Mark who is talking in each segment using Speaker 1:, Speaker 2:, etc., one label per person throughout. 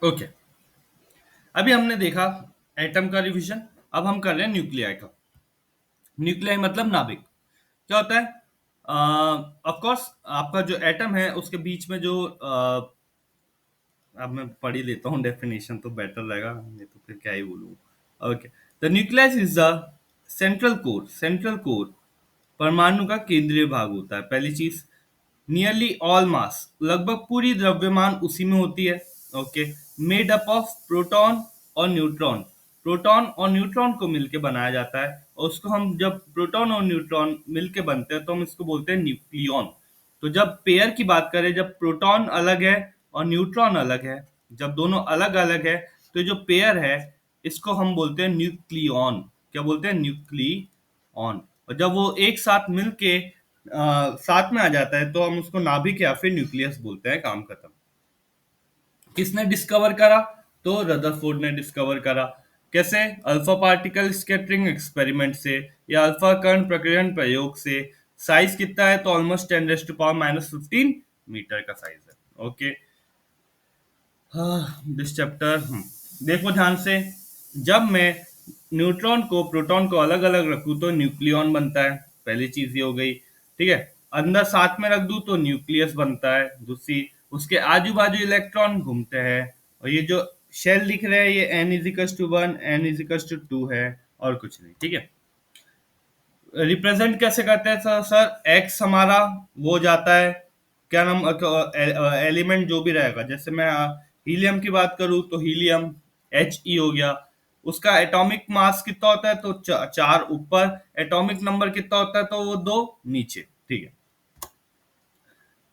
Speaker 1: Okay, अभी हमने देखा एटम का रिवीजन। अब हम कर रहे हैं न्यूक्लियाई का। न्यूक्लियाई मतलब नाभिक। क्या होता है? ऑफ कोर्स आपका जो एटम है उसके बीच में जो अब मैं पढ़ ही लेता हूँ डेफिनेशन तो बेटर रहेगा, नहीं तो फिर क्या ही बोलूँ। Okay, the nucleus is the central core. Central core परमाणु का केंद्रीय भाग होता है। पहली चीज, नियरली ऑल मास, लगभग पूरी द्रव्यमान उसी में होती है। Okay, made up of proton और न्यूट्रॉन। प्रोटॉन और न्यूट्रॉन को मिलके बनाया जाता है, और उसको हम जब प्रोटॉन और न्यूट्रॉन मिलके बनते हैं तो हम इसको बोलते हैं न्यूक्लियॉन। तो जब पेयर की बात करें, जब प्रोटॉन अलग है और न्यूट्रॉन अलग है, जब दोनों अलग अलग है, तो जो पेयर है इसको हम बोलते हैं न्यूक्लियॉन। क्या बोलते हैं? न्यूक्लियॉन। और जब वो एक साथ मिलके साथ में आ जाता है तो हम उसको नाभिक या फिर न्यूक्लियस बोलते हैं। काम खत्म। किसने डिस्कवर करा? तो रदरफोर्ड ने डिस्कवर करा। कैसे? अल्फा पार्टिकल स्कैटरिंग एक्सपेरिमेंट से, या अल्फा कण प्रकीर्णन प्रयोग से। साइज कितना है? तो ऑलमोस्ट 10⁻⁻15 मीटर का साइज है। ओके, दिस चैप्टर देखो ध्यान से। जब मैं न्यूट्रॉन को प्रोटॉन को अलग अलग रखूं तो न्यूक्लियॉन बनता है। पहली चीज ये हो गई। ठीक है, अंदर साथ में रख दूं तो न्यूक्लियस बनता है। दूसरी, उसके आजू बाजू इलेक्ट्रॉन घूमते हैं। और ये जो शेल दिख रहे हैं ये n=1 n=2 है, और कुछ नहीं। ठीक है, रिप्रेजेंट कैसे करते हैं सर? सर एक्स हमारा वो हो जाता है, क्या नाम, एलिमेंट जो भी रहेगा। जैसे मैं हीलियम की बात करूं तो हीलियम He हो गया। उसका एटॉमिक मास कितना होता है? तो 4 ऊपर। एटॉमिक नंबर कितना होता है? तो वो 2 नीचे। ठीक है,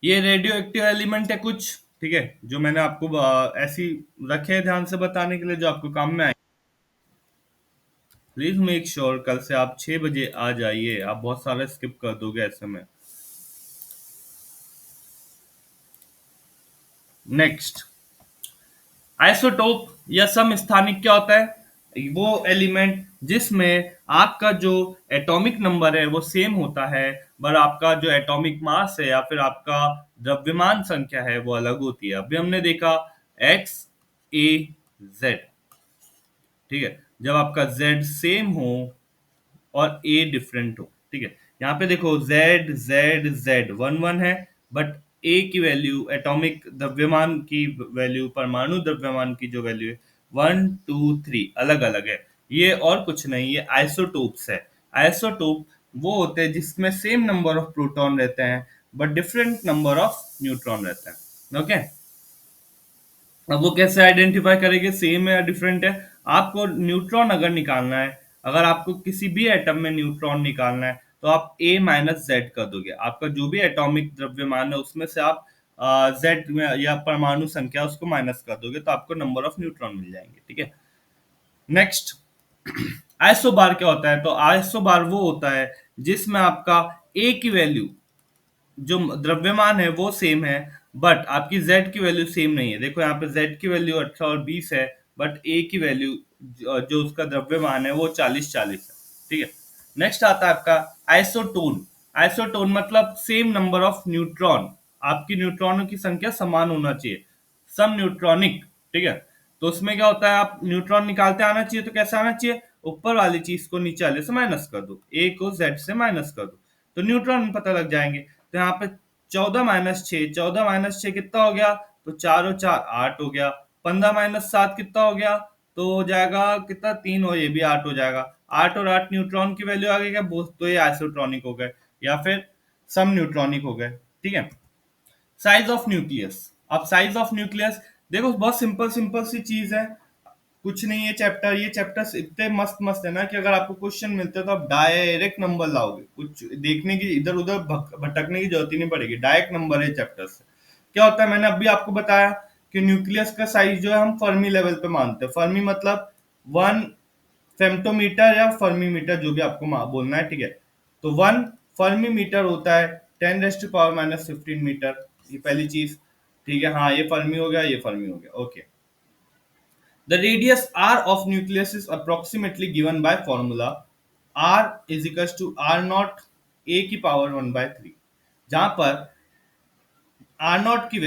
Speaker 1: ये रेडियो एक्टिव एलिमेंट है कुछ। ठीक है, जो मैंने आपको ऐसी रखे हैं ध्यान से बताने के लिए, जो आपको काम में आए। प्लीज मेक श्योर कल से आप 6 बजे आ जाइए। आप बहुत सारे स्किप कर दोगे ऐसे में। नेक्स्ट, आइसोटोप या समस्थानिक क्या होता है? वो एलिमेंट जिसमें आपका जो एटॉमिक नंबर है वो सेम होता है, पर आपका जो एटॉमिक मास है या फिर आपका द्रव्यमान संख्या है वो अलग होती है। अभी हमने देखा एक्स, ए, जेड। ठीक है, जब आपका जेड सेम हो और ए डिफरेंट हो। ठीक है, यहाँ पे देखो Z Z Z one one है, बट ए की वैल्यू, एटॉमिक द्रव्यमान की वैल्यू, परमाणु द्रव्यमान की जो वैल्यू है 1 2 3 अलग अलग है। ये और कुछ नहीं, ये आइसोटोप्स है। आइसोटोप वो होते हैं जिसमें सेम नंबर ऑफ प्रोटॉन रहते हैं but different number of neutron रहते हैं। ओके, अब वो कैसे आइडेंटिफाई करेंगे सेम है या डिफरेंट है? आपको न्यूट्रॉन अगर निकालना है, अगर आपको किसी भी एटम में न्यूट्रॉन निकालना है तो आप A-Z कर दोगे। आपका जो भी एटॉमिक द्रव्यमान है उसमें से आप जेड में या परमाणु संख्या उसको माइनस कर दोगे तो आपको नंबर ऑफ न्यूट्रॉन मिल जाएंगे। ठीक है, नेक्स्ट, आइसोबार क्या होता है? तो आइसोबार वो होता है जिसमें आपका ए की वैल्यू, जो द्रव्यमान है वो सेम है, बट आपकी z की वैल्यू सेम नहीं है। देखो यहाँ पे z की वैल्यू 18 और 20 है, बट a की वैल्यू जो उसका द्रव्यमान है वो 40 40 है। ठीक है, नेक्स्ट आता है आपका आइसोटोन। आइसोटोन मतलब सेम नंबर ऑफ न्यूट्रॉन। आपकी न्यूट्रॉनों की संख्या समान होना चाहिए, सम न्यूट्रॉनिक। ठीक है, तो उसमें क्या होता है, आप न्यूट्रॉन निकालते आना चाहिए तो कैसे आना चाहिए? ऊपर वाली चीज को नीचे वाले से माइनस कर दो, ए को जेड से माइनस कर दो, तो न्यूट्रॉन पता लग जाएंगे। तो यहाँ पे 14 - 6, 14 - 6 कितना हो गया? तो 4 और 4 8 हो गया। 15 - 7 कितना हो गया? तो हो जाएगा कितना? 3, और ये भी 8 हो जाएगा। 8 और 8 न्यूट्रॉन की वैल्यू आ गई क्या? तो ये आइसोट्रॉनिक हो गए या फिर सम न्यूट्रॉनिक हो गए। ठीक है, साइज ऑफ न्यूक्लियस। अब साइज ऑफ न्यूक्लियस देखो, बहुत सिंपल सिंपल सी चीज है, कुछ नहीं है। चैप्टर, ये चैप्टर्स इतने मस्त मस्त है ना कि अगर आपको क्वेश्चन मिलते हैं तो आप डायरेक्ट नंबर लाओगे, कुछ देखने की इधर उधर भटकने की जरूरत ही नहीं पड़ेगी। डायरेक्ट नंबर है चैप्टर से। क्या होता है, मैंने अभी आपको बताया कि न्यूक्लियस का साइज जो है हम फर्मी लेवल पे मानते हैं। फर्मी मतलब 1 फेम्टोमीटर या फर्मीमीटर, जो भी आपको बोलना है। ठीक है, तो 1 फर्मीमीटर होता है 10⁻⁻15 मीटर। ये पहली चीज। ठीक है, हाँ ये फर्मी हो गया, ये फर्मी हो गया। Okay, the radius r of nucleus is approximately given by formula r is equals to r naught a की पावर 1/3, जहां पर आर नॉट की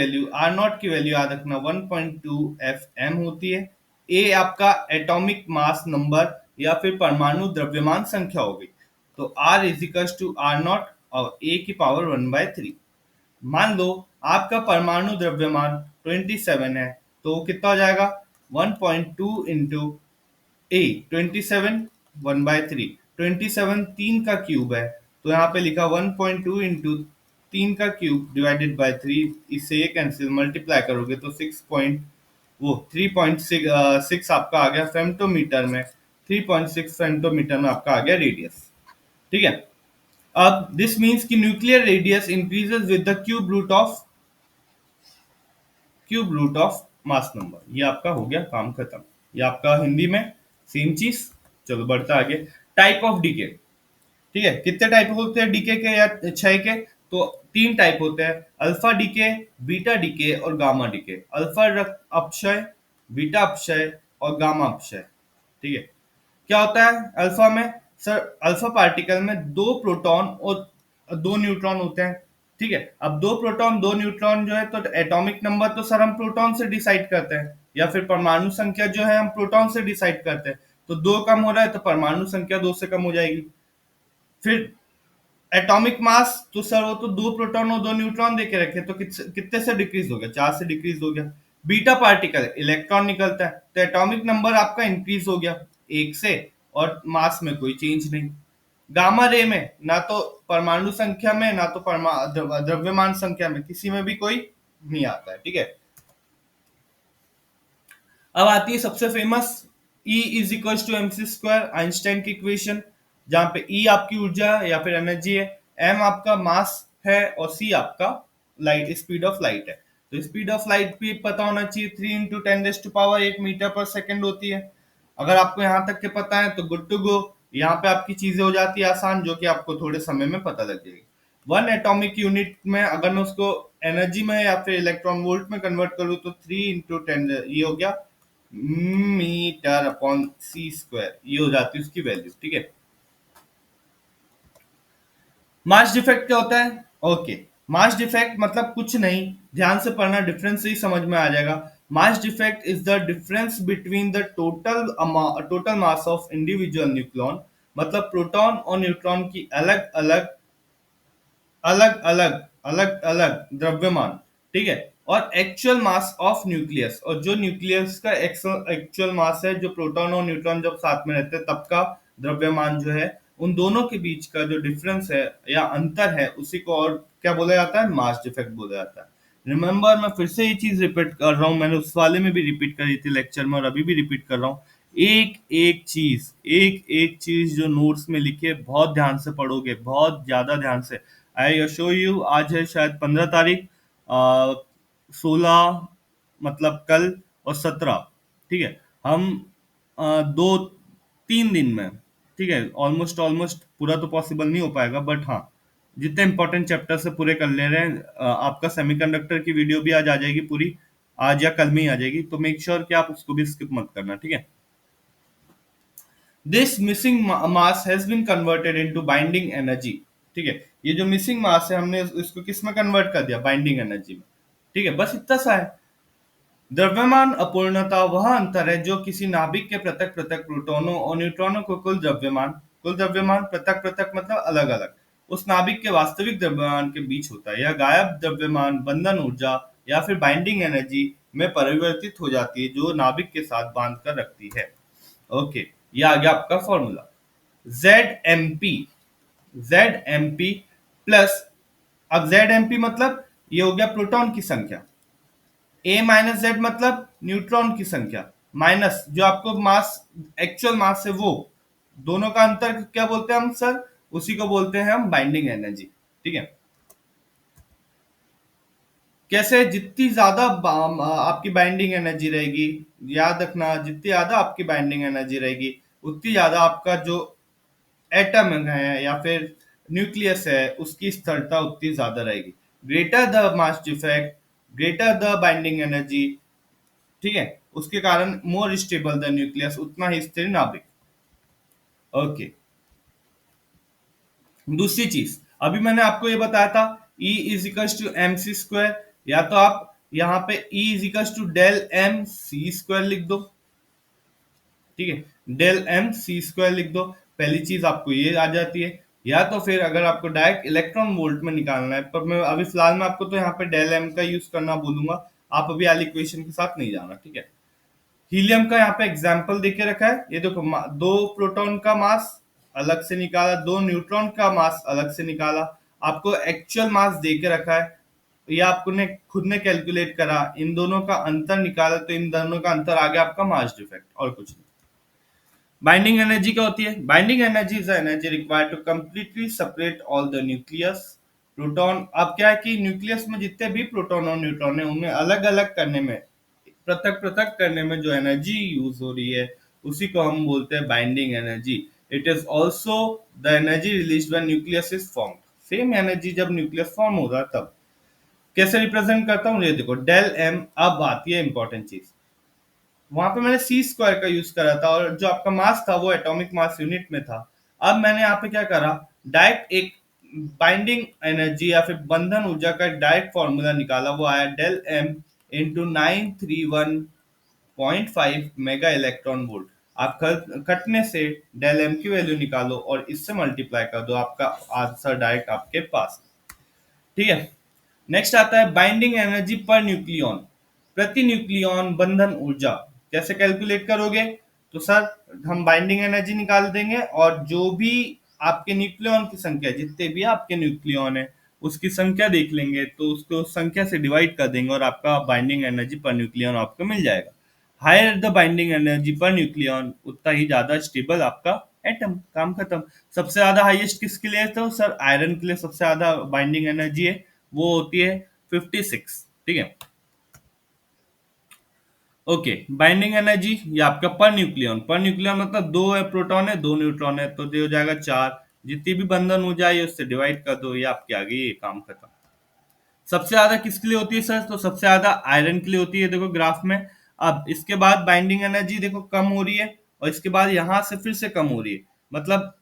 Speaker 1: वैल्यू याद रखना 1.2 एफ एम होती है। ए आपका एटॉमिक मास नंबर या फिर परमाणु द्रव्यमान संख्या हो गई। तो R equals to R naught और ए की पावर 1/3। मान लो आपका परमाणु द्रव्यमान 27 है, तो कितना हो जाएगा 1.2 इंटू ए 27 1/3। 27 3 का क्यूब है, तो यहाँ पे लिखा 1.2 इंटू 3 का क्यूब डिवाइडेड बाय 3। इससे ये कैंसिल मल्टीप्लाई करोगे तो 3.6 आपका आ गया फेम्टोमीटर में। 3.6 फेम्टोमीटर में आपका आ गया रेडियस। ठीक है। अब दिस मीन्स कि nuclear radius increases with the cube root of mass number. ये आपका हो गया काम खत्म। ये आपका हिंदी में सेम चीज। चलो बढ़ता आगे। Type of decay. ठीक है, कितने टाइप होते हैं डीके के या क्षय के? तो 3 टाइप होते हैं, अल्फा डीके, बीटा डीके और गामा डीके। अल्फा अपक्षय, बीटा अपक्षय और गामा अपक्षय। ठीक है। क्या होता है अल्फा में? सर अल्फा पार्टिकल में 2 प्रोटॉन और 2 न्यूट्रॉन होते हैं। ठीक है। अब 2 प्रोटॉन 2 न्यूट्रॉन जो है, तो एटॉमिक नंबर तो सर हम प्रोटॉन से डिसाइड करते हैं, या फिर परमाणु संख्या जो है हम प्रोटॉन से डिसाइड करते हैं। तो 2 कम हो रहा है तो परमाणु संख्या 2 से कम हो जाएगी। फिर एटॉमिक मास तो सर वो तो 2 प्रोटॉन और 2 न्यूट्रॉन देके रखे, तो कितने से डिक्रीज हो गया? 4 से डिक्रीज हो गया। बीटा पार्टिकल इलेक्ट्रॉन निकलता है, तो एटॉमिक नंबर आपका इंक्रीज हो गया 1 से, और मास में कोई चेंज नहीं। गामा रे में ना तो परमाणु संख्या में ना तो द्रव्यमान संख्या में किसी में भी कोई नहीं आता है। ठीक है। अब आती है सबसे famous E is equal to M C square, Einstein की इक्वेशन, जहां पे E आपकी ऊर्जा या फिर एनर्जी है, M आपका मास है और C आपका लाइट स्पीड ऑफ लाइट है। तो स्पीड ऑफ लाइट भी पता होना चाहिए, 3 × 10⁻⁸ होती है। अगर आपको यहाँ तक के पता है तो गुड टू गो। यहाँ पे आपकी चीजें हो जाती है आसान, जो कि आपको थोड़े समय में पता लग जाएगी। 1 एटॉमिक यूनिट में अगर मैं उसको एनर्जी में या फिर इलेक्ट्रॉन वोल्ट में कन्वर्ट करूँ तो 3 × 10 ये हो गया मीटर अपॉन सी स्क्वायर, ये हो जाती है उसकी वैल्यू। ठीक है। मास डिफेक्ट क्या होता है? ओके, मास डिफेक्ट मतलब कुछ नहीं, ध्यान से पढ़ना, डिफरेंस से ही समझ में आ जाएगा। Mass defect is the difference between the total mass of individual nucleon, मतलब प्रोटॉन और न्यूट्रॉन की अलग अलग द्रव्यमान। ठीक है। और एक्चुअल मास ऑफ न्यूक्लियस, और जो न्यूक्लियस का एक्चुअल मास है, जो प्रोटॉन और न्यूट्रॉन जब साथ में रहते हैं तब का द्रव्यमान जो है, उन दोनों के बीच का जो डिफरेंस है या अंतर है, उसी को और क्या बोला जाता है? मास डिफेक्ट बोला जाता है। रिमेंबर, मैं फिर से ये चीज रिपीट कर रहा हूँ, मैंने उस वाले में भी रिपीट करी थी लेक्चर में और अभी भी रिपीट कर रहा हूँ। एक एक चीज जो नोट्स में लिखे बहुत ध्यान से पढ़ोगे, बहुत ज्यादा ध्यान से। आई अशोर यू, आज है शायद 15 तारीख, 16 मतलब कल, और 17। ठीक है। हम 2 3 दिन में, ठीक है, ऑलमोस्ट ऑलमोस्ट पूरा तो पॉसिबल नहीं हो पाएगा, बट हाँ जितने इंपॉर्टेंट चैप्टर से पूरे कर ले रहे हैं। आपका सेमीकंडक्टर की वीडियो भी आज आ जाएगी पूरी, आज या कल में ही आ जाएगी, तो मेक श्योर कि आप उसको भी स्किप मत करना। ठीक है। This missing mass has been converted into binding energy. ठीक है। ये जो मिसिंग मास है, हमने इसको किस में कन्वर्ट कर दिया? बाइंडिंग एनर्जी में। ठीक है, बस इतना सा है। द्रव्यमान अपूर्णता वह अंतर है जो किसी नाभिक के पृथक पृथक प्रोटॉनों और न्यूट्रॉनों को कुल द्रव्यमान पृथक पृथक मतलब अलग अलग, उस नाभिक के वास्तविक द्रव्यमान के बीच होता है। यह गायब द्रव्यमान बंधन ऊर्जा या फिर बाइंडिंग एनर्जी में परिवर्तित हो जाती है, जो नाभिक के साथ बांध कर रखती है। ओके, ये आ गया आपका formula. Z M P plus, अब जेड एम पी मतलब ये हो गया प्रोटॉन की संख्या, ए माइनस जेड मतलब न्यूट्रॉन की संख्या, माइनस जो आपको मास एक्चुअल मास है वो, दोनों का अंतर क्या बोलते हैं हम सर? उसी को बोलते हैं हम बाइंडिंग एनर्जी। ठीक है। कैसे? जितनी ज्यादा आपकी बाइंडिंग एनर्जी रहेगी, याद रखना, जितनी ज्यादा आपकी बाइंडिंग एनर्जी रहेगी उतनी ज्यादा आपका जो एटम है या फिर न्यूक्लियस है उसकी स्थिरता उतनी ज्यादा रहेगी। Greater the mass defect, greater the binding energy, ठीक है, उसके कारण मोर स्टेबल द न्यूक्लियस, उतना ही स्थिर नाभिक। ओके। दूसरी चीज, अभी मैंने आपको ये बताया था E is equal to M C square. या तो आप यहाँ पे E equals to del M C square लिख दो, ठीक है, डेल एम सी स्क्वायर लिख दो, पहली चीज आपको ये आ जाती है। या तो फिर अगर आपको डायरेक्ट इलेक्ट्रॉन वोल्ट में निकालना है, पर मैं अभी फिलहाल में आपको तो यहाँ पे डेल एम का यूज करना बोलूंगा, आप अभी वाली इक्वेशन के साथ नहीं जाना, ठीक है। हीलियम का यहाँ पे एग्जाम्पल देके रखा है, ये देखो दो प्रोटॉन का मास अलग से निकाला, दो न्यूट्रॉन का मास अलग से निकाला, आपको एक्चुअल मास दे के रखा है, ये आपको ने खुद ने कैलकुलेट करा, इन दोनों का अंतर निकाला तो इन दोनों का अंतर आ गया आपका मास डिफेक्ट, और कुछ नहीं। बाइंडिंग एनर्जी क्या होती है? Binding energy is energy required to completely separate all the nucleus proton. अब क्या है कि न्यूक्लियस में जितने भी प्रोटॉन और न्यूट्रॉन है उन्हें अलग अलग करने में, पृथक पृथक करने में जो एनर्जी यूज हो रही है उसी को हम बोलते हैं binding energy. It is also the energy release when nucleus is form. Same energy जब न्यूक्लियस फॉर्म होगा तब। कैसे रिप्रेजेंट करता हूँ, ये देखो डेल एम। अब आती है इंपॉर्टेंट चीज, वहां पे मैंने सी स्क्वायर का यूज करा था और जो आपका मास था वो एटॉमिक मास यूनिट में था। अब मैंने यहाँ पे क्या करा, डायरेक्ट एक बाइंडिंग एनर्जी या फिर बंधन ऊर्जा का डायरेक्ट फॉर्मूला निकाला, वो आया del M into 931.5 mega electron volt. आप कटने से डेल एम की वैल्यू निकालो और इससे मल्टीप्लाई कर दो, आपका आंसर डायरेक्ट आपके पास, ठीक है। नेक्स्ट आता है बाइंडिंग एनर्जी पर न्यूक्लियन, प्रति न्यूक्लियन बंधन ऊर्जा। कैसे कैलकुलेट करोगे, तो सर हम बाइंडिंग एनर्जी निकाल देंगे और जो भी आपके न्यूक्लियन की संख्या, जितने भी आपके न्यूक्लियन है उसकी संख्या देख लेंगे, तो उसको संख्या से डिवाइड कर देंगे और आपका बाइंडिंग एनर्जी पर न्यूक्लियन आपको मिल जाएगा। Higher the binding energy per nucleon, उतना ही ज्यादा स्टेबल आपका एटम, काम खत्म। सबसे ज्यादा हाईएस्ट किसके लिए है, तो सर आयरन के लिए सबसे ज्यादा बाइंडिंग एनर्जी है, वो होती है 56, ठीक है। ओके, बाइंडिंग एनर्जी ये आपका पर न्यूक्लियन मतलब दो है प्रोटॉन है दो न्यूट्रॉन है, तो ये हो जाएगा 4। जितनी भी बंधन हो जाए उससे डिवाइड कर दो, ये आपके आगे ये काम खत्म। सबसे ज्यादा किसके लिए होती है सर, तो सबसे ज्यादा आयरन के लिए होती है, देखो ग्राफ में। अब इसके बाद बाइंडिंग एनर्जी देखो कम हो रही है, और इसके बाद यहां से फिर से कम हो रही है, मतलब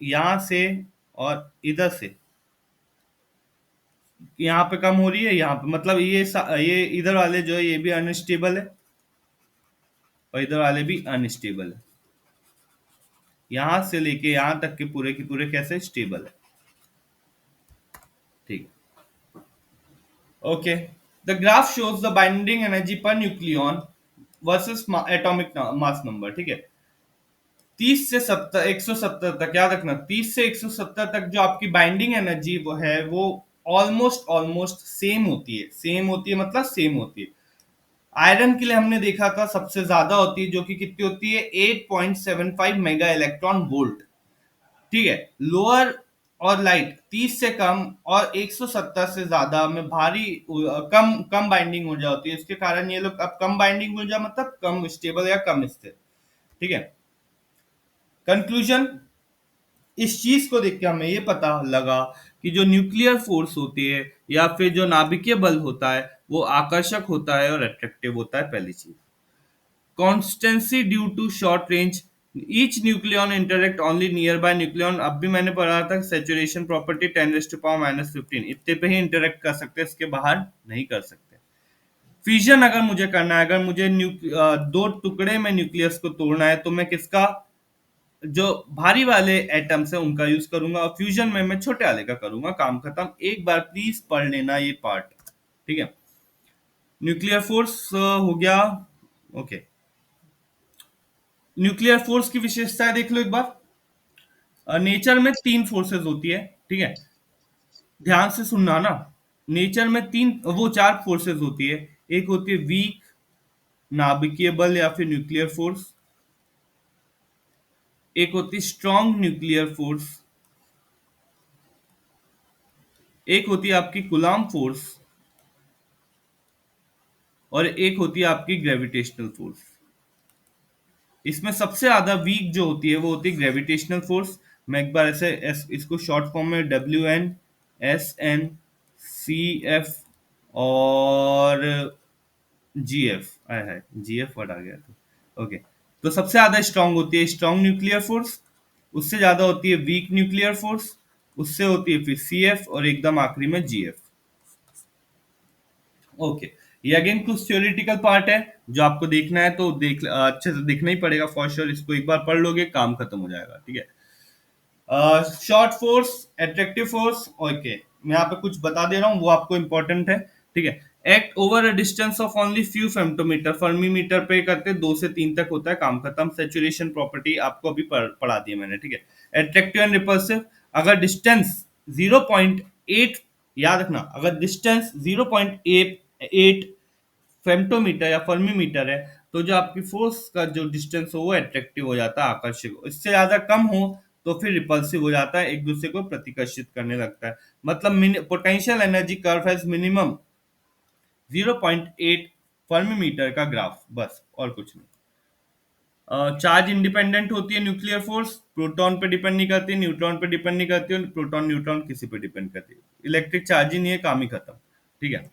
Speaker 1: यहाँ से और इधर से, यहाँ पे कम हो रही है, यहाँ पे मतलब ये इधर वाले जो है ये भी अनस्टेबल है और इधर वाले भी अनस्टेबल है, यहाँ से लेके यहाँ तक के पूरे की पूरे कैसे स्टेबल है, ठीक। Okay, the graph shows the binding energy per nucleon versus atomic mass number, ठीक है। 30 से 70, 170 तक याद रखना, 30 से 170 तक जो आपकी बाइंडिंग एनर्जी वो है वो ऑलमोस्ट ऑलमोस्ट सेम होती है, सेम होती है मतलब सेम होती है। आयरन के लिए हमने देखा था सबसे ज्यादा होती है, जो कि कितनी होती है 8.75 मेगा इलेक्ट्रॉन वोल्ट, ठीक है। लोअर और लाइट 30 से कम और 170 से ज्यादा में भारी कम कम बाइंडिंग ऊर्जा होती है, इसके कारण ये लोग, अब कम बाइंडिंग ऊर्जा मतलब कम स्टेबल या कम स्थिर, ठीक है। कंक्लूजन, इस चीज को देख के हमें ये पता लगा कि जो न्यूक्लियर फोर्स होती है या फिर जो नाभिकीय बल होता है वो आकर्षक होता है और अट्रैक्टिव होता है, पहली चीज। Constancy due to short range, each nucleon interact only nearby nucleon. अब भी मैंने पढ़ा था सेचुरेशन प्रॉपर्टी 10⁻⁻15, इतने पे ही इंटरेक्ट कर सकते हैं, इसके बाहर नहीं कर सकते। फ्यूजन अगर मुझे करना है, अगर मुझे दो टुकड़े में न्यूक्लियस को तोड़ना है, तो मैं किसका, जो भारी वाले एटम्स है उनका यूज करूंगा, और फ्यूजन में मैं छोटे वाले का करूंगा, काम खत्म। एक बार प्लीज पढ़ लेना ये पार्ट, ठीक है। न्यूक्लियर फोर्स हो गया, ओके। न्यूक्लियर फोर्स की विशेषताएं देख लो एक बार। नेचर में तीन फोर्सेस होती है, ठीक है, ध्यान से सुनना ना। नेचर में तीन वो चार फोर्सेस होती है, एक होती है वीक नाभिकीय बल या फिर न्यूक्लियर फोर्स, एक होती है स्ट्रॉन्ग न्यूक्लियर फोर्स, एक होती है आपकी कुलाम फोर्स, और एक होती है आपकी ग्रेविटेशनल फोर्स। इसमें सबसे ज्यादा वीक जो होती है वो होती है ग्रेविटेशनल फोर्स। मैं एक बार ऐसे इसको शॉर्ट फॉर्म में WN SN CF और GF आया है, GF वर्ड आ गया था, ओके। तो सबसे ज्यादा स्ट्रांग होती है स्ट्रांग न्यूक्लियर फोर्स, उससे ज्यादा होती है वीक न्यूक्लियर फोर्स, उससे होती है फिर CF और एकदम आखिरी में GF। ओके, ये अगेन कुछ थ्योरेटिकल पार्ट है जो आपको देखना है तो अच्छे से देखना ही पड़ेगा फॉर श्योर। इसको एक बार पढ़ लोगे काम खत्म हो जाएगा, ठीक है। Short force, attractive force, okay, मैं यहाँ पे कुछ बता दे रहा हूँ वो आपको इंपॉर्टेंट है, ठीक है। Act over a distance of only few femtometre, fermimetre पे करते 2 से 3 तक होता है, काम खत्म। सेचुरेशन प्रॉपर्टी आपको अभी पढ़ा दी है मैंने, ठीक है। एट्रैक्टिव एंड रिपल्सिव, अगर डिस्टेंस 0.8, याद रखना, अगर डिस्टेंस 0.8 फेम्टोमीटर या फर्मीमीटर है तो जो आपकी फोर्स का जो डिस्टेंस हो वो एट्रैक्टिव हो जाता है, आकर्षक हो। इससे ज्यादा कम हो तो फिर रिपल्सिव हो जाता है, एक दूसरे को प्रतिकर्षित करने लगता है। मतलब potential energy curve has minimum 0.8 फर्मीमीटर का ग्राफ, बस और कुछ नहीं। चार्ज इंडिपेंडेंट होती है न्यूक्लियर फोर्स, प्रोटॉन पे डिपेंड नहीं करती, न्यूट्रॉन पे डिपेंड नहीं करती, और प्रोटॉन न्यूट्रॉन किसी पे डिपेंड करती है। इलेक्ट्रिक चार्ज ही नहीं है, काम ही खत्म, ठीक है।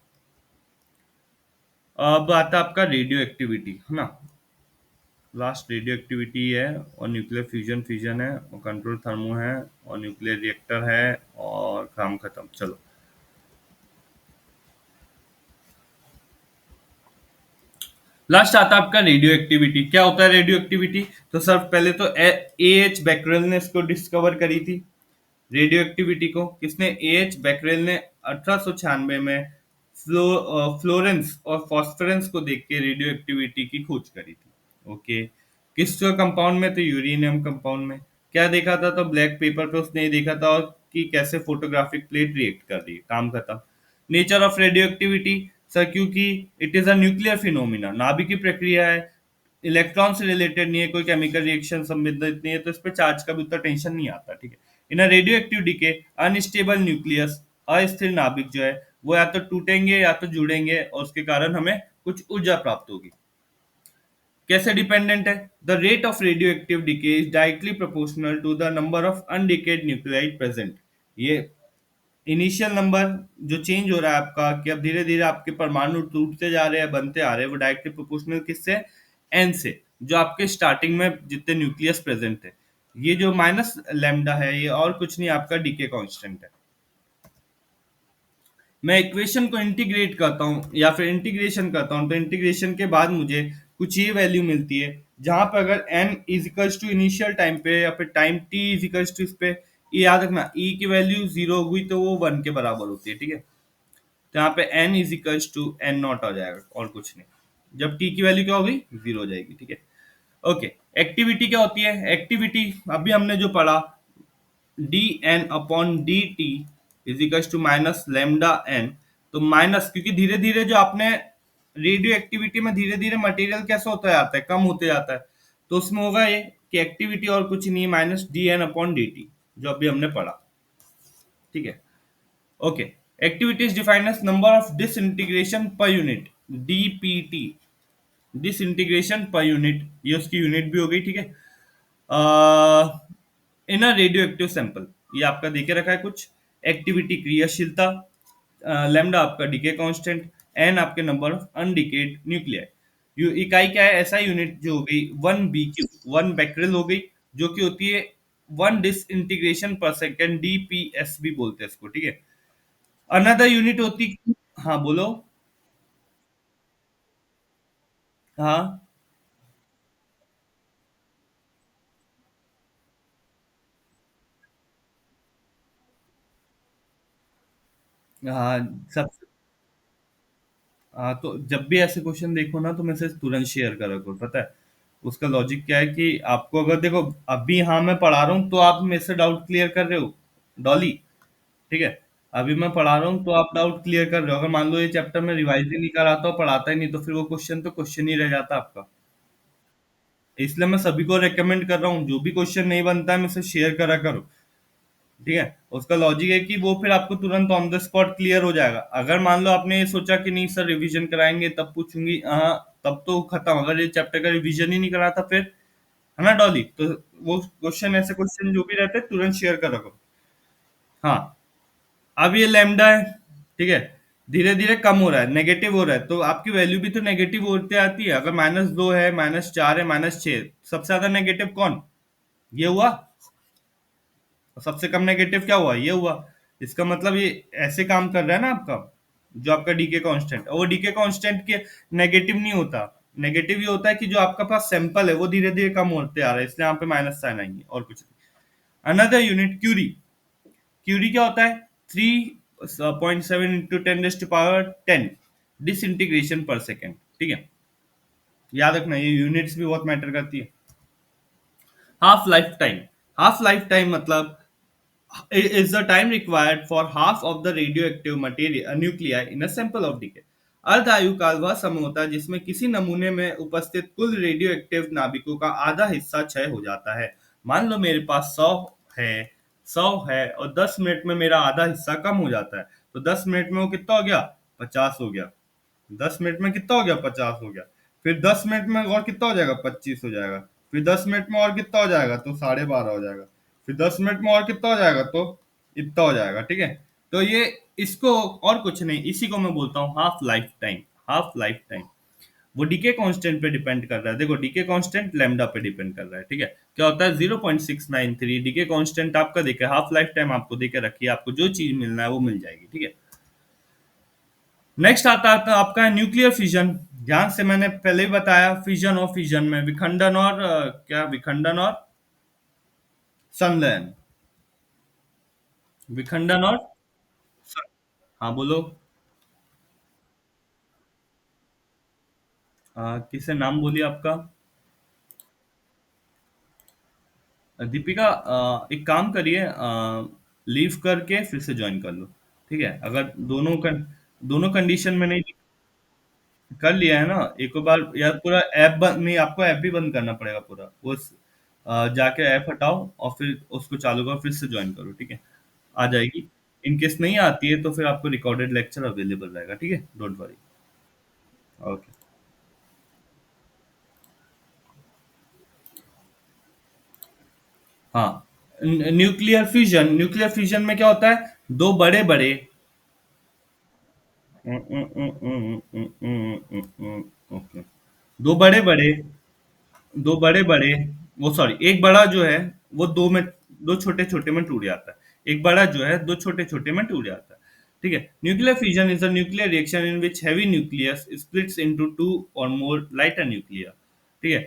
Speaker 1: अब आता है आपका रेडियो एक्टिविटी, है ना। लास्ट रेडियो एक्टिविटी है, और न्यूक्लियर फ्यूजन फिजन है, और कंट्रोल थर्मो है, और न्यूक्लियर रिएक्टर है, और काम खत्म। चलो, लास्ट आता है आपका रेडियो एक्टिविटी। क्या होता है रेडियो एक्टिविटी? तो सर पहले तो ए एच बैकरेल ने इसको डिस्कवर करी थी। रेडियो एक्टिविटी को किसने? ए एच बैकरेल ने 1896 में फ्लोरेंस और फॉस्फोरेंस को देख के रेडियो एक्टिविटी की खोज करी थी। ओके, किस कंपाउंड में? तो यूरेनियम कंपाउंड में। क्या देखा था? तो ब्लैक पेपर पे उसने ये देखा था कि कैसे फोटोग्राफिक प्लेट रिएक्ट कर रही है, काम खत्म। Nature of radioactivity, sir क्योंकि it is a nuclear phenomena, नाभिकीय प्रक्रिया है, इलेक्ट्रॉन से रिलेटेड नहीं है, कोई केमिकल रिएक्शन संबंधित नहीं है, तो इस पे चार्ज का भी उतना टेंशन नहीं आता, ठीक है। In a radioactive decay, unstable nucleus, अस्थिर नाभिक जो है वो या तो टूटेंगे या तो जुड़ेंगे, और उसके कारण हमें कुछ ऊर्जा प्राप्त होगी। कैसे डिपेंडेंट है? The rate of radioactive decay is directly proportional to the number of undecayed nuclei present. ये इनिशियल नंबर जो चेंज हो रहा है आपका, कि अब धीरे धीरे आपके परमाणु टूटते जा रहे हैं, बनते आ रहे हैं, वो डायरेक्टली प्रोपोर्शनल किससे? एन से, जो आपके स्टार्टिंग में जितने न्यूक्लियस प्रेजेंट है। ये जो माइनस लैम्डा है ये और कुछ नहीं, आपका डीके कांस्टेंट है। मैं इक्वेशन को इंटीग्रेट करता हूँ या फिर इंटीग्रेशन करता हूँ, तो इंटीग्रेशन के बाद मुझे कुछ ये वैल्यू मिलती है, जहां पर अगर n equals to initial time पे या फिर टाइम t इजिकल्स टू इस पे, ये याद रखना, e की वैल्यू 0 हुई तो वो 1 के बराबर होती है, ठीक है। तो यहाँ पे n equals to n naught आ जाएगा, और कुछ नहीं। जब t की वैल्यू क्या होगी? 0 हो जाएगी, ठीक है। ओके, एक्टिविटी क्या होती है? एक्टिविटी अभी हमने जो पढ़ा, D N upon D T equals to minus lambda N. तो माइनस, क्योंकि धीरे धीरे जो आपने रेडियो एक्टिविटी में धीरे धीरे मटेरियल कैसा होता जाता है? कम होते जाता है, तो उसमें होगा ये कि एक्टिविटी और कुछ नहीं, minus D N upon D T, जो अभी हमने पढ़ा, ठीक है। Okay, activity is defined as number of disintegration per unit, DPT, disintegration per unit, ये उसकी यूनिट भी हो गई, ठीक है। In a radioactive sample, ये आपका देके रखा है कुछ। एक्टिविटी क्रियाशीलता, लैम्डा आपका डीके कांस्टेंट, एन आपके नंबर ऑफ अनडिकेड न्यूक्लियाई। इकाई क्या है? ऐसा यूनिट जो हो गई 1 BQ, 1 becquerel हो गई, जो कि होती है 1 डिसइंटीग्रेशन पर सेकेंड, DPS भी बोलते हैं इसको, ठीक है। अनदर यूनिट होती, हाँ बोलो। हाँ हाँ, सब। हाँ, तो जब भी ऐसे क्वेश्चन देखो ना तो मैसेज तुरंत शेयर करा करो, पता है उसका लॉजिक क्या है? कि आपको अगर देखो, अभी हाँ मैं पढ़ा रहा हूँ तो आप मेरे से डाउट क्लियर कर रहे हो, डॉली, ठीक है। अभी मैं पढ़ा रहा हूँ तो आप डाउट क्लियर कर रहे हो। अगर मान लो ये चैप्टर में रिवाइज ही नहीं कराता और पढ़ाता ही नहीं, तो फिर वो क्वेश्चन तो क्वेश्चन ही रह जाता आपका। इसलिए मैं सभी को रेकमेंड कर रहा हूँ, जो भी क्वेश्चन नहीं बनता है मेरे से शेयर करा करो, ठीक है। उसका लॉजिक है कि वो फिर आपको तुरंत ऑन द स्पॉट क्लियर हो जाएगा। अगर मान लो आपने ये सोचा कि नहीं सर रिवीजन कराएंगे तब पूछूंगी, हाँ, तब तो खत्म। अगर ये चैप्टर का रिवीजन ही नहीं करा था फिर, है ना डॉली, तो वो क्वेश्चन, ऐसे क्वेश्चन जो भी रहते हैं तुरंत शेयर कर रखो। हाँ, अब ये लैम्डा है, ठीक है, धीरे धीरे कम हो रहा है, नेगेटिव हो रहा है, तो आपकी वैल्यू भी तो नेगेटिव होते आती है। अगर -2 है, -4 है, -6, सबसे ज्यादा नेगेटिव कौन? ये हुआ। और सबसे कम नेगेटिव क्या हुआ? ये हुआ। इसका मतलब ये ऐसे काम कर रहा है ना आपका, जो आपका डीके कांस्टेंट, और वो डीके कांस्टेंट के नेगेटिव नहीं होता। नेगेटिव ये होता है कि जो आपका पास सैंपल है वो धीरे धीरे कम होते आ रहा है, इसलिए यहाँ पे माइनस साइन आएंगे और कुछ नहीं। Another unit Curie. क्यूरी क्या होता है? 3.7 × 10⁻10 डिसइंटीग्रेशन पर सेकेंड। ठीक है, याद रखना ये यूनिट्स भी बहुत मैटर करती है। Half life time. Half life time मतलब is the time required for half of the radioactive material nuclei in a sample of decay। अर्ध आयु काल वह समय होता है जिसमें किसी नमूने में उपस्थित कुल रेडियोएक्टिव नाभिकों का आधा हिस्सा क्षय हो जाता है। मान लो मेरे पास 100 है और 10 मिनट में मेरा आधा हिस्सा कम हो जाता है, तो 10 मिनट में वो कितना हो गया? 50 हो गया। 10 मिनट में कितना हो गया? 50 हो गया। फिर 10 मिनट में और कितना हो जाएगा? 25 हो जाएगा। फिर 10 मिनट में और कितना हो जाएगा? तो 12.5 हो जाएगा। फिर 10 मिनट में और कितना हो जाएगा? तो इतना हो जाएगा। ठीक है, तो ये इसको और कुछ नहीं, इसी को मैं बोलता हूँ half life time. Half life time वो डीके कांस्टेंट पे डिपेंड कर रहा है। देखो डीके कांस्टेंट लैम्डा पे डिपेंड कर रहा है। ठीक है, क्या होता है? 0.693 डीके कांस्टेंट आपका देखे, हाफ लाइफ टाइम आपको देके रखिए, आपको जो चीज मिलना है वो मिल जाएगी। ठीक है, नेक्स्ट आता है आपका न्यूक्लियर फिजन। ध्यान से, मैंने पहले ही बताया फिजन और फिजन में विखंडन और क्या विखंडन और संलयन। विखंडन और हाँ बोलो। किसे नाम बोलिए आपका? दीपिका, एक काम करिए, लीव करके फिर से ज्वाइन कर लो। ठीक है, अगर दोनों कंडीशन में नहीं कर लिया है ना, एक बार यार पूरा ऐप बंद नहीं, आपको ऐप भी बंद करना पड़ेगा पूरा उस, जाके ऐप हटाओ और फिर उसको चालू करो, फिर से ज्वाइन करो। ठीक है, आ जाएगी। इन केस नहीं आती है तो फिर आपको रिकॉर्डेड लेक्चर अवेलेबल रहेगा। ठीक है, डोंट वरी। ओके। हाँ, न्यूक्लियर फ्यूजन में क्या होता है? दो बड़े बड़े ओके, दो बड़े बड़े दो बड़े बड़े वो सॉरी एक बड़ा जो है वो दो छोटे छोटे में टूट जाता है। एक बड़ा जो है दो छोटे छोटे में टूट जाता है। ठीक है, nuclear fusion is a nuclear reaction in which heavy nucleus splits into two और मोर लाइटर न्यूक्लियर। ठीक है,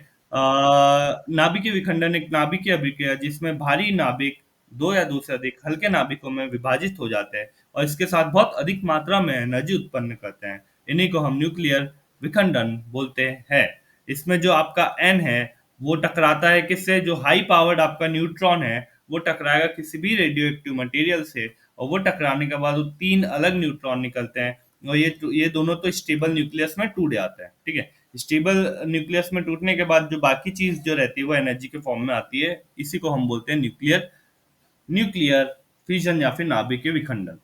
Speaker 1: नाभिकीय विखंडन एक नाभिकीय अभिक्रिया जिसमें भारी नाभिक दो या दो से अधिक हल्के नाभिकों में विभाजित हो जाते हैं और इसके साथ बहुत अधिक मात्रा में एनर्जी उत्पन्न करते हैं। इन्हीं को हम न्यूक्लियर विखंडन बोलते हैं। इसमें जो आपका एन है वो टकराता है किससे? जो हाई पावर्ड आपका न्यूट्रॉन है वो टकराएगा किसी भी रेडियो एक्टिव मटेरियल से, और वो टकराने के बाद वो तीन अलग न्यूट्रॉन निकलते हैं और ये दोनों तो स्टेबल न्यूक्लियस में टूट जाते हैं। ठीक है, स्टेबल न्यूक्लियस में टूटने के बाद जो बाकी चीज जो रहती है वो एनर्जी के फॉर्म में आती है। इसी को हम बोलते हैं न्यूक्लियर फिजन या फिर नाभिकीय विखंडन।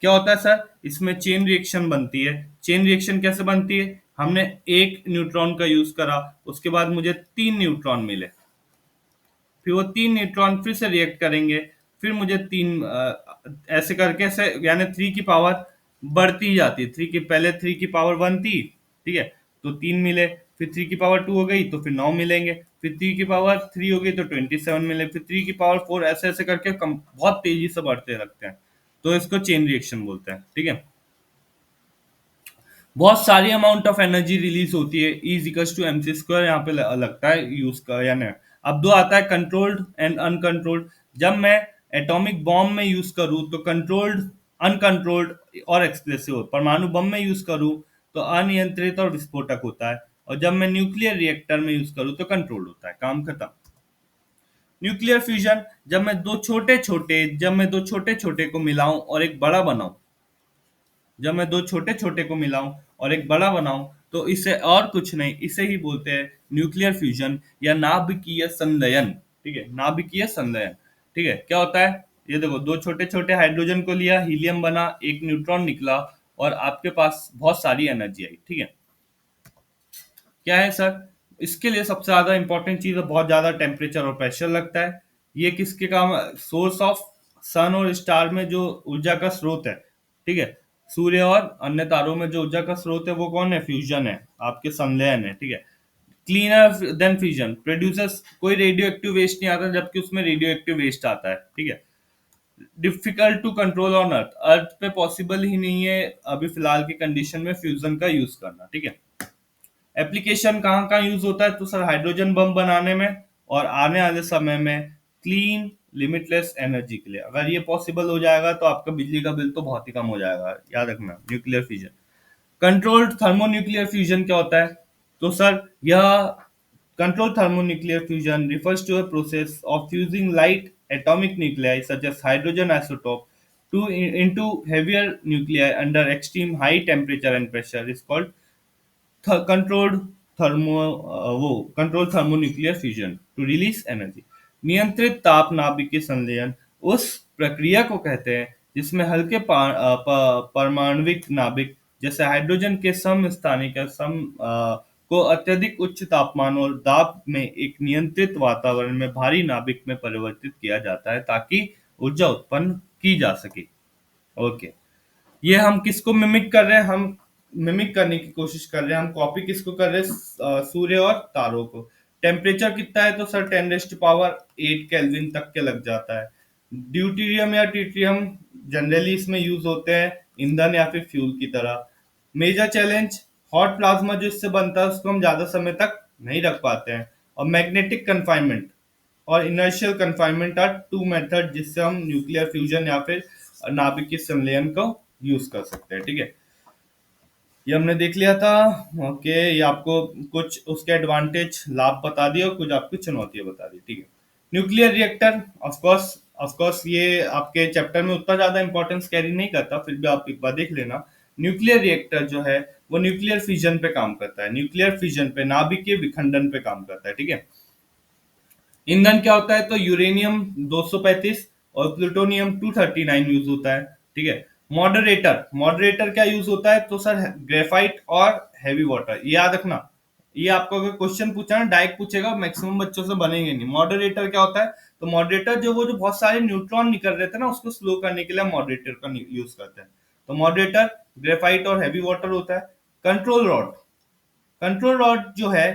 Speaker 1: क्या होता है सर? इसमें चेन रिएक्शन बनती है। चेन रिएक्शन कैसे बनती है? हमने एक न्यूट्रॉन का यूज करा, उसके बाद मुझे तीन न्यूट्रॉन मिले, फिर वो तीन न्यूट्रॉन फिर से रिएक्ट करेंगे, फिर मुझे तीन ऐसे करके से यानी थ्री की पावर बढ़ती ही जाती है। थ्री की पहले थ्री की पावर वन थी। ठीक है, तो तीन मिले। फिर थ्री की पावर टू हो गई तो फिर नौ मिलेंगे। फिर थ्री की पावर थ्री हो गई तो 27 मिले। फिर थ्री की पावर फोर, ऐसे ऐसे करके बहुत तेजी से बढ़ते रखते हैं, तो इसको चेन रिएक्शन बोलते हैं। ठीक है, बहुत सारी अमाउंट ऑफ एनर्जी रिलीज होती है। Is equals to MC square यहाँ पे लगता है यूज का या नहीं। अब दो आता है कंट्रोल्ड एंड अनकंट्रोल्ड। जब मैं एटॉमिक बॉम्ब में यूज करूँ तो कंट्रोल्ड, अनकंट्रोल्ड और एक्सप्लोसिव। परमाणु बम में यूज करूँ तो अनियंत्रित और विस्फोटक होता है, और जब मैं न्यूक्लियर रिएक्टर में यूज करूँ तो कंट्रोल्ड होता है। काम खत्म। न्यूक्लियर फ्यूजन, जब मैं दो छोटे छोटे को मिलाऊं और एक बड़ा बनाऊं, जब मैं दो छोटे छोटे को मिलाऊं और एक बड़ा बनाऊं तो इसे और कुछ नहीं, इसे ही बोलते हैं न्यूक्लियर फ्यूजन या नाभिकीय संलयन। ठीक है, नाभिकीय संलयन। ठीक है, क्या होता है? ये देखो, दो छोटे छोटे हाइड्रोजन को लिया, हीलियम बना, एक न्यूट्रॉन निकला और आपके पास बहुत सारी एनर्जी आई। ठीक है, क्या है सर? इसके लिए सबसे ज्यादा इंपॉर्टेंट चीज है, बहुत ज्यादा टेम्परेचर और प्रेशर लगता है। ये किसके काम? सोर्स ऑफ सन और स्टार में जो ऊर्जा का स्रोत है। ठीक है, सूर्य और अन्य तारों में जो ऊर्जा का स्रोत है वो कौन है? फ्यूजन है, आपके संलयन है। ठीक है, क्लीनर देन फ्यूजन प्रोड्यूसर्स, कोई रेडियो एक्टिव वेस्ट नहीं आता जबकि उसमें रेडियो एक्टिव वेस्ट आता है। ठीक है, difficult to control on earth, earth पे पॉसिबल ही नहीं है अभी फिलहाल की कंडीशन में फ्यूजन का यूज करना, ठीक है। एप्लीकेशन कहाँ कहाँ यूज होता है, तो सर हाइड्रोजन बम बनाने में, और आने वाले समय में क्लीन लिमिटलेस एनर्जी के लिए। अगर ये पॉसिबल हो जाएगा तो आपका बिजली का बिल तो बहुत ही कम हो जाएगा, याद रखना। Nuclear fusion, controlled thermonuclear fusion क्या होता है, तो सर यह control thermonuclear fusion refers to a process of fusing light atomic nuclei such as hydrogen isotope into heavier nuclei under extreme high temperature and pressure is called controlled thermo वो control thermonuclear fusion to release energy. नियंत्रित ताप नाभिकीय संलयन उस प्रक्रिया को कहते हैं जिसमें हल्के परमाणविक नाभिक जैसे हाइड्रोजन के समस्थानिक या को अत्यधिक उच्च तापमान और दाब में एक नियंत्रित वातावरण में भारी नाभिक में परिवर्तित किया जाता है ताकि ऊर्जा उत्पन्न की जा सके। ओके, ये हम किसको मिमिक कर रहे हैं, हम मिमिक करने की कोशिश कर रहे हैं, हम कॉपी किसको कर रहे हैं, सूर्य और तारों को। टेम्परेचर कितना है, तो सर 10⁸ केल्विन तक के लग जाता है। ड्यूटीरियम या ट्रिटियम जनरली इसमें यूज होते हैं ईंधन या फिर फ्यूल की तरह। मेजर चैलेंज, हॉट प्लाज्मा जो इससे बनता है उसको हम ज्यादा समय तक नहीं रख पाते हैं। और मैग्नेटिक कन्फाइनमेंट और inertial confinement are two method जिससे हम न्यूक्लियर फ्यूजन या फिर नाभिकीय संलयन को यूज कर सकते हैं, ठीक है। ये हमने देख लिया था। ओके, ये आपको कुछ उसके एडवांटेज लाभ बता दिए और कुछ आपकी चुनौतियां बता दी, ठीक है। न्यूक्लियर रिएक्टर, ऑफ कोर्स ये आपके चैप्टर में उतना ज्यादा इंपॉर्टेंस कैरी नहीं करता, फिर भी आप एक बार देख लेना। न्यूक्लियर रिएक्टर जो है वो न्यूक्लियर फिजन पे काम करता है, न्यूक्लियर फिजन पे, नाभिकीय विखंडन पे काम करता है, ठीक है। ईंधन क्या होता है, तो यूरेनियम 235 और प्लूटोनियम 239 यूज होता है, ठीक है। मॉडरेटर, मॉडरेटर क्या यूज होता है, तो सर ग्रेफाइट और हैवी वाटर, ये याद रखना। ये आपको अगर क्वेश्चन पूछा ना डायरेक्ट पूछेगा, मैक्सिमम बच्चों से बनेंगे नहीं। मॉडरेटर क्या होता है, तो मॉडरेटर जो बहुत सारे न्यूट्रॉन निकल रहे थे ना उसको स्लो करने के लिए मॉडरेटर का यूज करते हैं। तो मॉडरेटर ग्रेफाइट और हैवी वाटर होता है। कंट्रोल रॉड, कंट्रोल रॉड जो है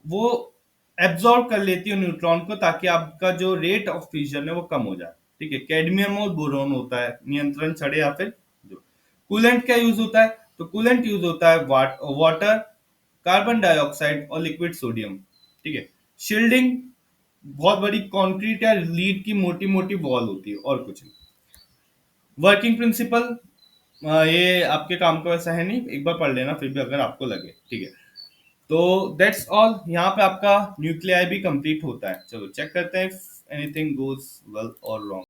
Speaker 1: वो एब्जॉर्ब कर लेती है न्यूट्रॉन को ताकि आपका जो रेट ऑफ फ्यूजन है वो कम हो जाए, ठीक है। कैडमियम और बोरोन होता है नियंत्रण छड़े या फिर जो। कूलेंट क्या यूज होता है, तो कूलेंट यूज होता है वाटर, कार्बन डाइऑक्साइड और लिक्विड सोडियम, ठीक है। शील्डिंग, बहुत बड़ी कंक्रीट या लीड की मोटी मोटी वॉल होती है और कुछ नहीं। वर्किंग प्रिंसिपल, ये आपके काम का वैसा है नहीं, एक बार पढ़ लेना फिर भी अगर आपको लगे, ठीक है। तो दैट्स ऑल, यहाँ पे आपका न्यूक्लियाई भी कंप्लीट होता है। चलो चेक करते हैं एनीथिंग गोज वेल और रॉन्ग।